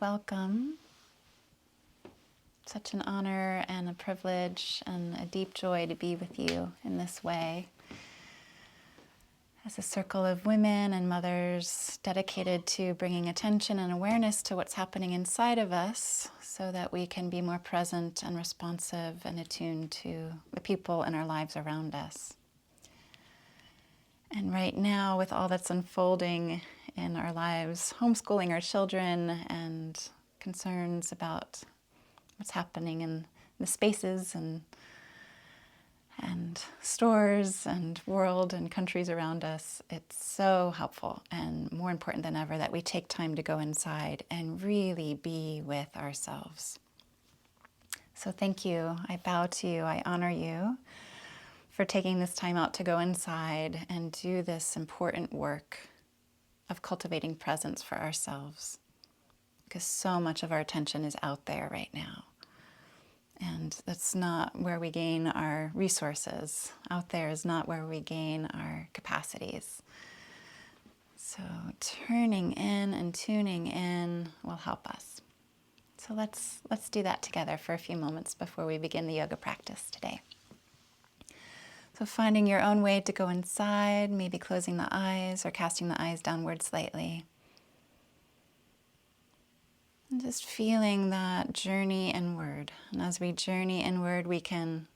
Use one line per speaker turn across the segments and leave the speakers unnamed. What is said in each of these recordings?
welcome. Such an honor and a privilege and a deep joy to be with you in this way. As a circle of women and mothers dedicated to bringing attention and awareness to what's happening inside of us so that we can be more present and responsive and attuned to the people in our lives around us. And right now, with all that's unfolding in our lives, homeschooling our children and concerns about what's happening in the spaces and stores and world and countries around us, it's so helpful and more important than ever that we take time to go inside and really be with ourselves. So thank you. I bow to you. I honor you for taking this time out to go inside and do this important work of cultivating presence for ourselves, because so much of our attention is out there right now. And that's not where we gain our resources. Out there is not where we gain our capacities. So turning in and tuning in will help us. So let's do that together for a few moments before we begin the yoga practice today. So finding your own way to go inside, maybe closing the eyes or casting the eyes downward slightly. And just feeling that journey inward. And as we journey inward, we can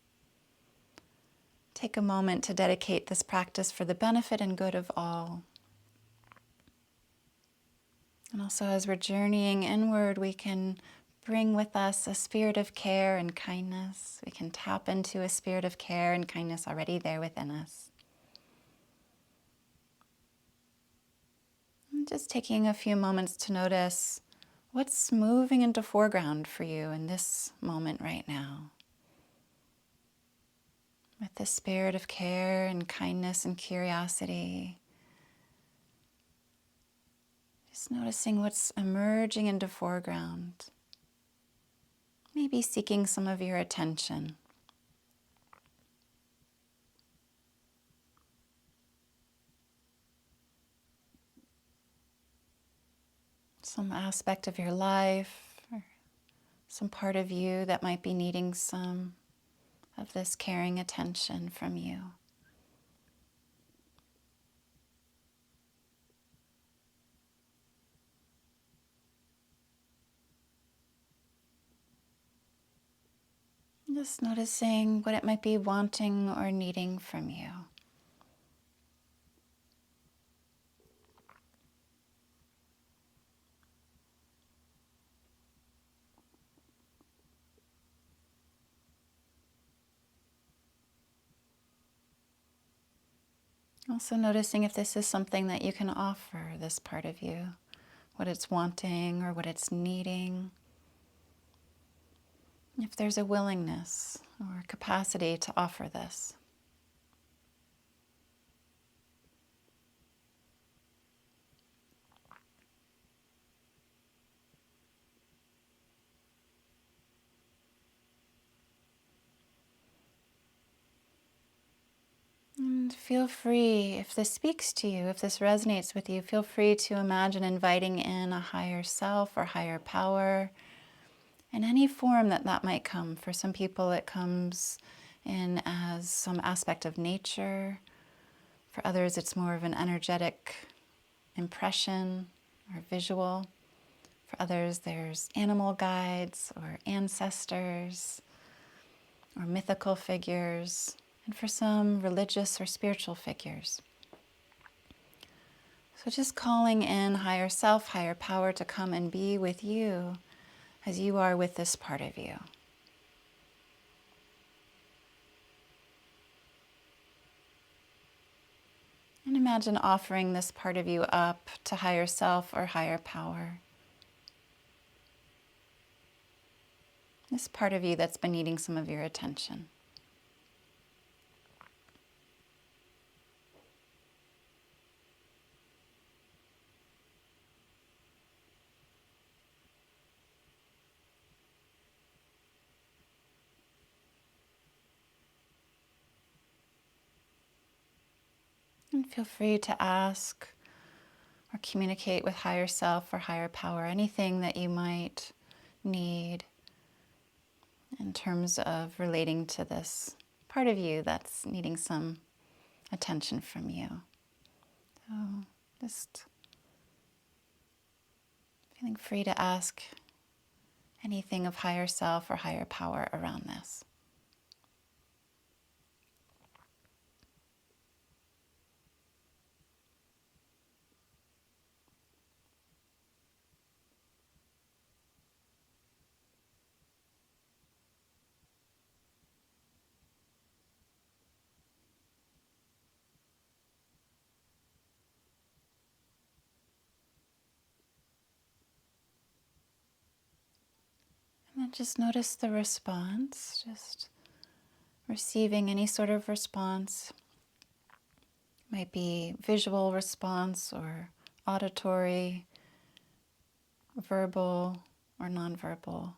take a moment to dedicate this practice for the benefit and good of all. And also as we're journeying inward, we can bring with us a spirit of care and kindness. We can tap into a spirit of care and kindness already there within us. And just taking a few moments to notice what's moving into foreground for you in this moment right now. With the spirit of care and kindness and curiosity. Just noticing what's emerging into foreground. Maybe seeking some of your attention. Some aspect of your life, or some part of you that might be needing some of this caring attention from you. Just noticing what it might be wanting or needing from you. Also noticing if this is something that you can offer this part of you, what it's wanting or what it's needing. If there's a willingness or capacity to offer this. And feel free, if this speaks to you, if this resonates with you, feel free to imagine inviting in a higher self or higher power in any form that that might come. For some people it comes in as some aspect of nature. For others it's more of an energetic impression or visual. For others there's animal guides or ancestors or mythical figures. And for some, religious or spiritual figures. So just calling in higher self, higher power to come and be with you as you are with this part of you. And imagine offering this part of you up to higher self or higher power. This part of you that's been needing some of your attention. And feel free to ask or communicate with higher self or higher power, anything that you might need in terms of relating to this part of you that's needing some attention from you. So just feeling free to ask anything of higher self or higher power around this. And then just notice the response, just receiving any sort of response. Might be visual response or auditory, verbal or nonverbal.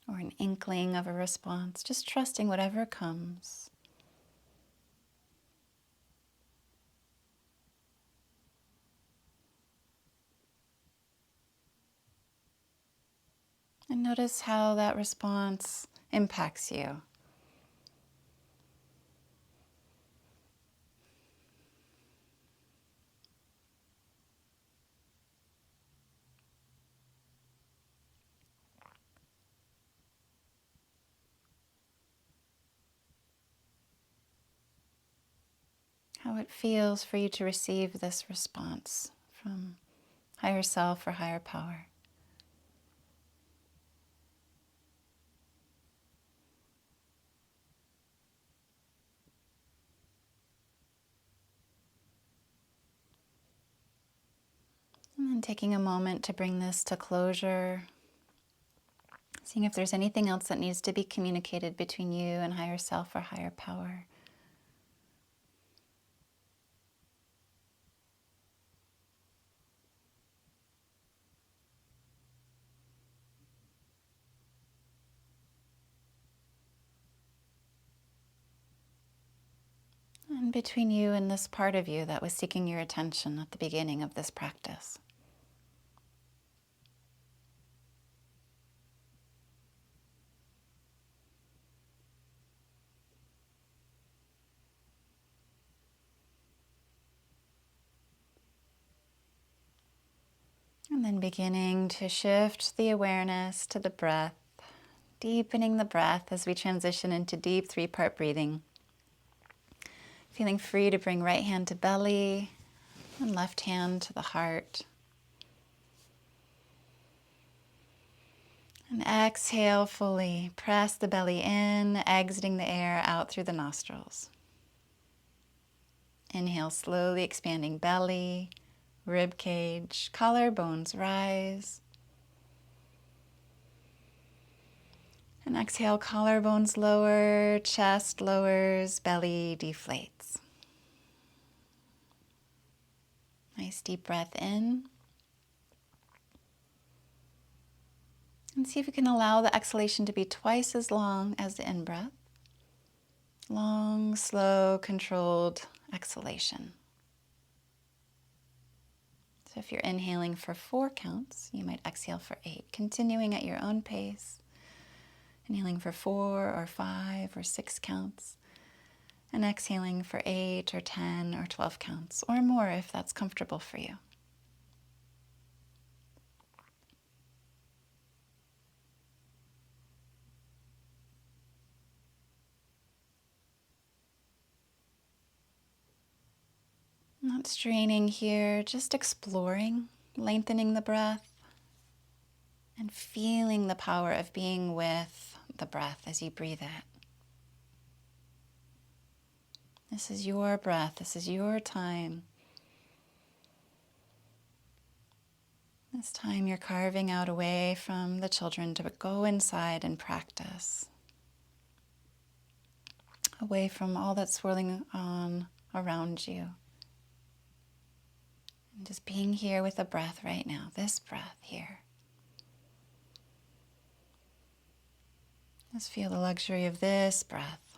Or an inkling of a response, just trusting whatever comes. And notice how that response impacts you. How it feels for you to receive this response from higher self or higher power. And then taking a moment to bring this to closure, seeing if there's anything else that needs to be communicated between you and higher self or higher power. And between you and this part of you that was seeking your attention at the beginning of this practice. And then beginning to shift the awareness to the breath, deepening the breath as we transition into deep 3-part breathing. Feeling free to bring right hand to belly and left hand to the heart. And exhale fully. Press the belly in, exiting the air out through the nostrils. Inhale, slowly expanding belly, rib cage, collarbones rise. And exhale, collarbones lower, chest lowers, belly deflates. Nice deep breath in. And see if you can allow the exhalation to be twice as long as the in-breath. Long, slow, controlled exhalation. So if you're inhaling for 4 counts, you might exhale for 8, continuing at your own pace. Inhaling for 4 or 5 or 6 counts, and exhaling for 8 or 10 or 12 counts, or more if that's comfortable for you. Not straining here, just exploring, lengthening the breath, and feeling the power of being with the breath as you breathe it. This is your breath, this is your time. This time you're carving out away from the children to go inside and practice. Away from all that's swirling on around you. And just being here with the breath right now, this breath here. Just feel the luxury of this breath.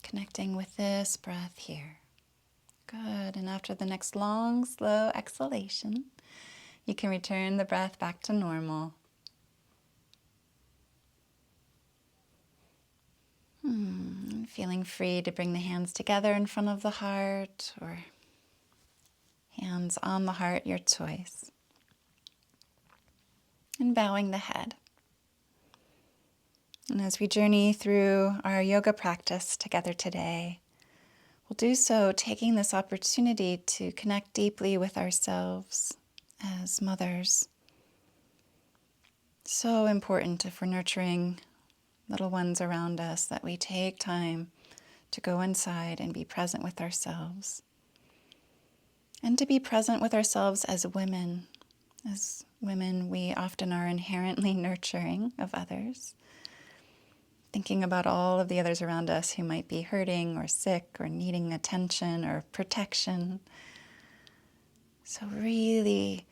connecting with this breath here. Good. And after the next long, slow exhalation, you can return the breath back to normal. Feeling free to bring the hands together in front of the heart or hands on the heart, your choice. And bowing the head. And as we journey through our yoga practice together today, we'll do so taking this opportunity to connect deeply with ourselves as mothers. So important if we're nurturing little ones around us that we take time to go inside and be present with ourselves. And to be present with ourselves as women. As women, we often are inherently nurturing of others, thinking about all of the others around us who might be hurting or sick or needing attention or protection. So really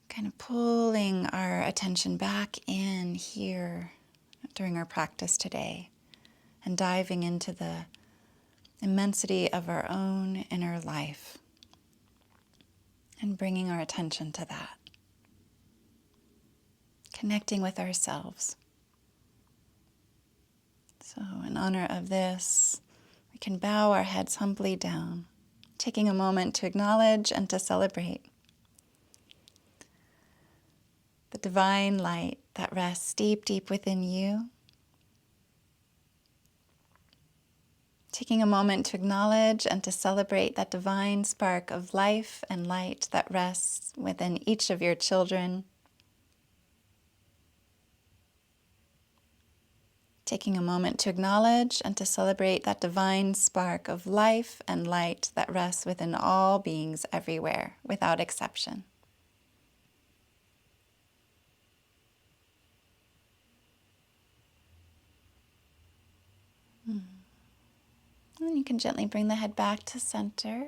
kind of pulling our attention back in here during our practice today and diving into the immensity of our own inner life and bringing our attention to that. Connecting with ourselves. So in honor of this, we can bow our heads humbly down, taking a moment to acknowledge and to celebrate the divine light that rests deep, deep within you. Taking a moment to acknowledge and to celebrate that divine spark of life and light that rests within each of your children. Taking a moment to acknowledge and to celebrate that divine spark of life and light that rests within all beings everywhere, without exception. And you can gently bring the head back to center,